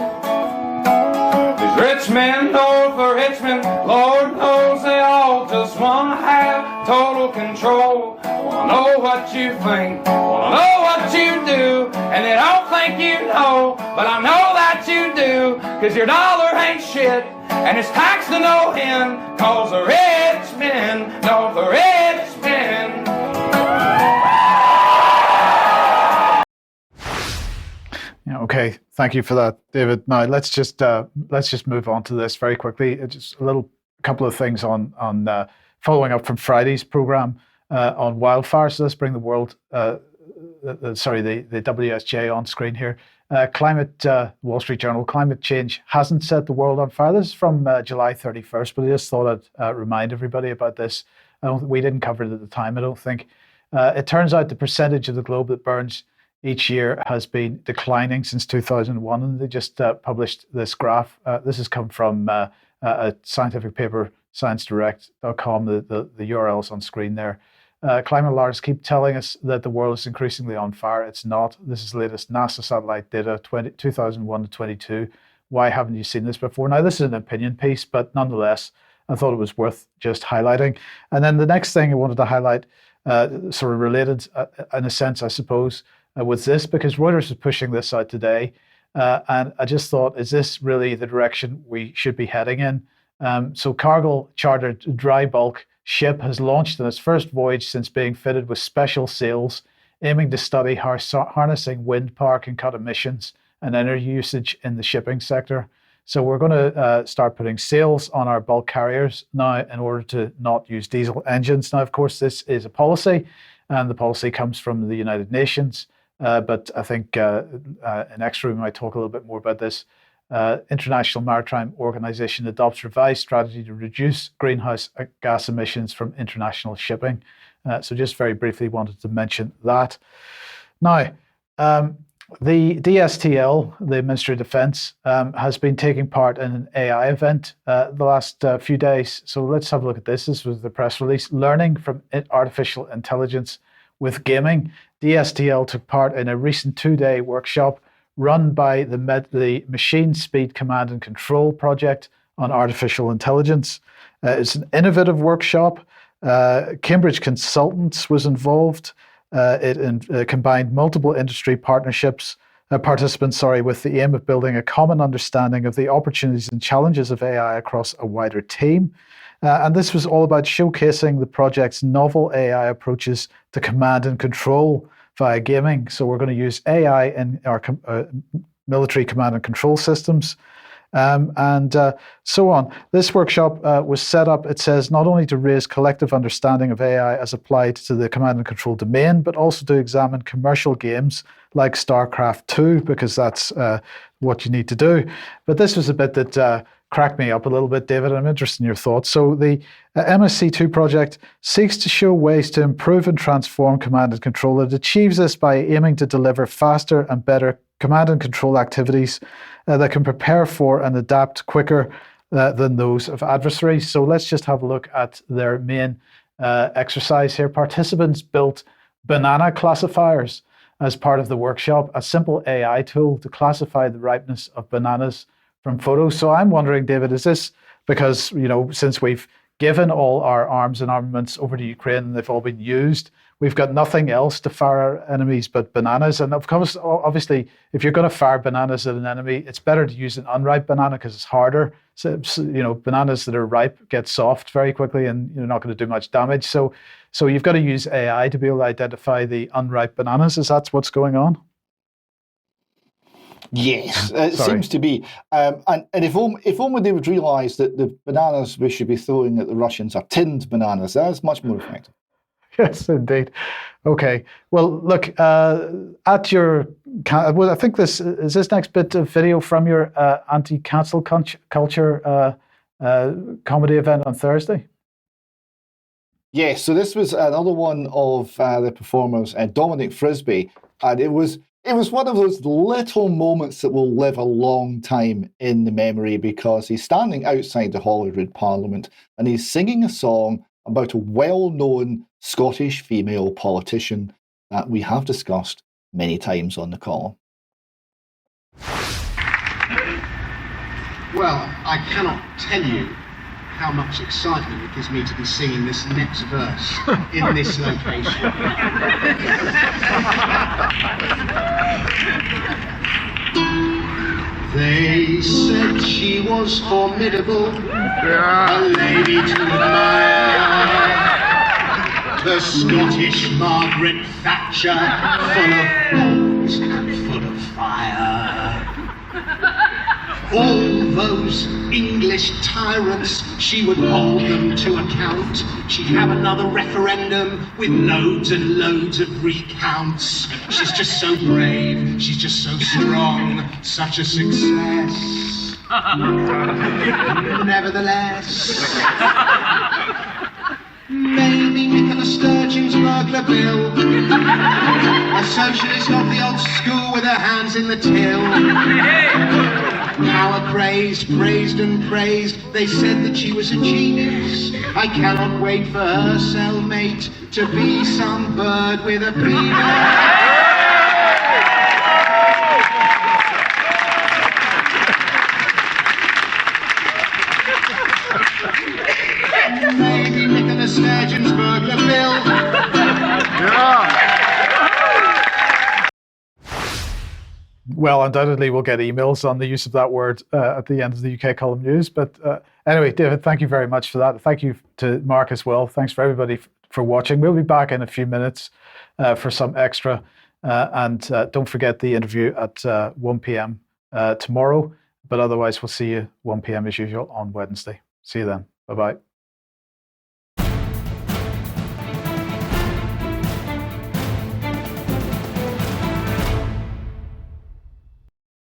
These rich men north of Richmond, Lord knows they all just want to have total control. Wanna know what you think, wanna know what you do, and they don't think you know, but I know that you do, cause your dollar ain't shit, and it's taxed to no end, cause the rich men know the rich men. Yeah, okay, thank you for that, David. Now let's just move on to this very quickly. Just a couple of things on following up from Friday's program on wildfires. So let's bring the WSJ on screen here. Wall Street Journal, climate change hasn't set the world on fire. This is from July 31st, but I just thought I'd remind everybody about this. We didn't cover it at the time, I don't think. It turns out the percentage of the globe that burns each year has been declining since 2001, and they just published this graph. This has come from a scientific paper, ScienceDirect.com. The URL's on screen there. Climate alarmists keep telling us that the world is increasingly on fire. It's not. This is the latest NASA satellite data, 2001 to 22. Why haven't you seen this before? Now, this is an opinion piece, but nonetheless, I thought it was worth just highlighting. And then the next thing I wanted to highlight, sort of related in a sense, I suppose, with this, because Reuters is pushing this out today. And I just thought, is this really the direction we should be heading in? So Cargill chartered dry bulk ship has launched on its first voyage since being fitted with special sails, aiming to study how harnessing wind power can cut emissions and energy usage in the shipping sector. So we're going to start putting sails on our bulk carriers now in order to not use diesel engines. Now, of course, this is a policy, and the policy comes from the United Nations. But I think in Extra we might talk a little bit more about this. International Maritime Organization adopts revised strategy to reduce greenhouse gas emissions from international shipping. So just very briefly wanted to mention that. Now, the DSTL, the Ministry of Defence, has been taking part in an AI event the last few days. So let's have a look at this. This was the press release. Learning from artificial intelligence with gaming. DSTL took part in a recent 2-day workshop run by the Machine Speed Command and Control project on artificial intelligence. It's an innovative workshop. Cambridge Consultants was involved. It combined multiple industry participants, with the aim of building a common understanding of the opportunities and challenges of AI across a wider team. And this was all about showcasing the project's novel AI approaches to command and control via gaming. So we're going to use AI in our military command and control systems, and so on. This workshop was set up, it says, not only to raise collective understanding of AI as applied to the command and control domain, but also to examine commercial games like StarCraft 2, because that's what you need to do. But this was a bit that cracked me up a little bit, David. I'm interested in your thoughts. So the MSC2 project seeks to show ways to improve and transform command and control. It achieves this by aiming to deliver faster and better command and control activities that can prepare for and adapt quicker than those of adversaries. So let's just have a look at their main exercise here. Participants built banana classifiers as part of the workshop, a simple AI tool to classify the ripeness of bananas from photos. So I'm wondering, David, is this because, since we've given all our arms and armaments over to Ukraine and they've all been used, we've got nothing else to fire our enemies but bananas. And of course, obviously, if you're going to fire bananas at an enemy, it's better to use an unripe banana because it's harder. So, bananas that are ripe get soft very quickly and you're not going to do much damage. So you've got to use AI to be able to identify the unripe bananas. Is that what's going on? Yes, it seems to be. And if only they would realise that the bananas we should be throwing at the Russians are tinned bananas, that is much more effective. Yes, indeed. Okay. Well, look, at your, well, I think this next bit of video from your anti-cancel culture comedy event on Thursday. Yes, so this was another one of the performers, Dominic Frisby, and it was one of those little moments that will live a long time in the memory because he's standing outside the Holyrood Parliament and he's singing a song about a well-known Scottish female politician that we have discussed many times on the column. Well, I cannot tell you how much excitement it gives me to be singing this next verse in this location. They said she was formidable, a lady to admire. The Scottish Margaret Thatcher, full of balls and full of fire. All those English tyrants, she would hold them to account. She'd have another referendum with loads and loads of recounts. She's just so brave, she's just so strong, such a success. Nevertheless, maybe Nicola Sturgeon's burglar bill, a socialist of the old school with her hands in the till. Power crazed, praised and praised, they said that she was a genius. I cannot wait for her cellmate to be some bird with a penis. Maybe Nicola Sturgeon's burglar bill. Well, undoubtedly, we'll get emails on the use of that word at the end of the UK Column News. But anyway, David, thank you very much for that. Thank you to Mark as well. Thanks for everybody for watching. We'll be back in a few minutes for some extra. And don't forget the interview at 1 p.m. Tomorrow. But otherwise, we'll see you 1 p.m. as usual on Wednesday. See you then. Bye-bye.